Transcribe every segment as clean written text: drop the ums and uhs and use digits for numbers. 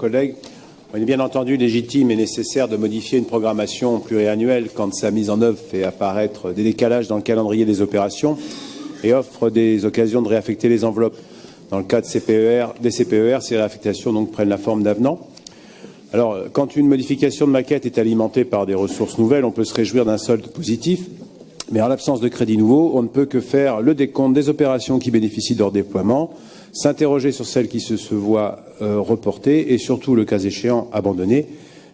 collègues. Il est bien entendu légitime et nécessaire de modifier une programmation pluriannuelle quand sa mise en œuvre fait apparaître des décalages dans le calendrier des opérations et offre des occasions de réaffecter les enveloppes. Dans le cas des CPER, ces réaffectations donc prennent la forme d'avenants. Alors, quand une modification de maquette est alimentée par des ressources nouvelles, on peut se réjouir d'un solde positif. Mais en l'absence de crédit nouveau, on ne peut que faire le décompte des opérations qui bénéficient de leur déploiement, s'interroger sur celles qui se voient reportées et surtout, le cas échéant, abandonnées,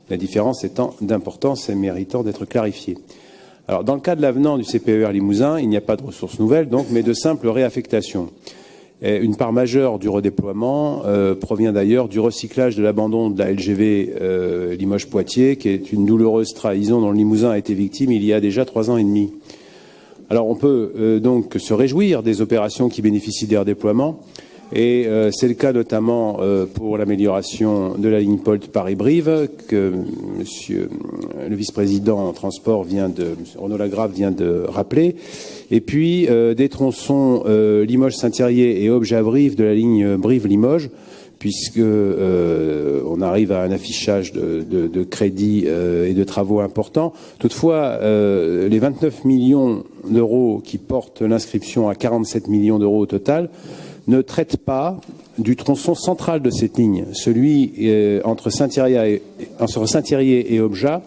la différence étant d'importance et méritant d'être clarifiée. Alors, dans le cas de l'avenant du CPER Limousin, il n'y a pas de ressources nouvelles, donc, mais de simples réaffectations. Une part majeure du redéploiement provient d'ailleurs du recyclage de l'abandon de la LGV Limoges-Poitiers, qui est une douloureuse trahison dont le Limousin a été victime il y a déjà 3 ans et demi. Alors on peut donc se réjouir des opérations qui bénéficient des redéploiements, et c'est le cas notamment pour l'amélioration de la ligne POLT Paris-Brive, que monsieur le vice-président en transport Renaud Lagrave vient de rappeler, et puis des tronçons Limoges-Saint-Thierry et Aubejas-Brive de la ligne Brive-Limoges, puisque on arrive à un affichage de crédits et de travaux importants. Toutefois, les 29 millions d'euros qui portent l'inscription à 47 millions d'euros au total ne traitent pas du tronçon central de cette ligne, celui entre Saint-Thierry et Aubejas,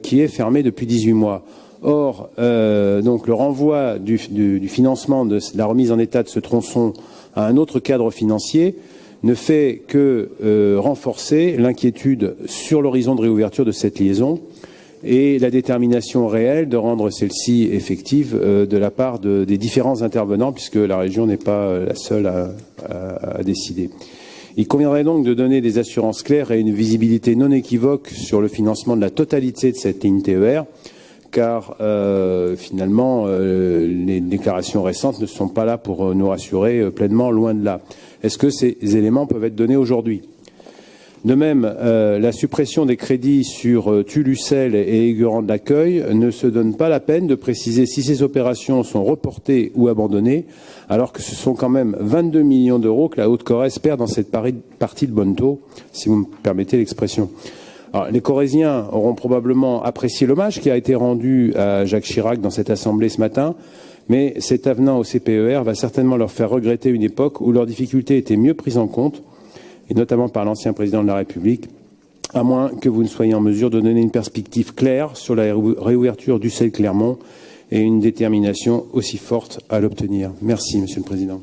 qui est fermé depuis 18 mois. Or, donc le renvoi du financement de la remise en état de ce tronçon à un autre cadre financier ne fait que renforcer l'inquiétude sur l'horizon de réouverture de cette liaison et la détermination réelle de rendre celle-ci effective de la part des différents intervenants, puisque la région n'est pas la seule à décider. Il conviendrait donc de donner des assurances claires et une visibilité non équivoque sur le financement de la totalité de cette ligne TER, car finalement, les déclarations récentes ne sont pas là pour nous rassurer pleinement, loin de là. Est-ce que ces éléments peuvent être donnés aujourd'hui ? De même, la suppression des crédits sur Tulucel et Aiguerand de l'Accueil ne se donne pas la peine de préciser si ces opérations sont reportées ou abandonnées, alors que ce sont quand même 22 millions d'euros que la Haute-Corrèze perd dans cette partie de Bonneto, si vous me permettez l'expression. Alors, les Corréziens auront probablement apprécié l'hommage qui a été rendu à Jacques Chirac dans cette assemblée ce matin, mais cet avenant au CPER va certainement leur faire regretter une époque où leurs difficultés étaient mieux prises en compte, et notamment par l'ancien président de la République, à moins que vous ne soyez en mesure de donner une perspective claire sur la réouverture d'Ussel-Clermont et une détermination aussi forte à l'obtenir. Merci, Monsieur le Président.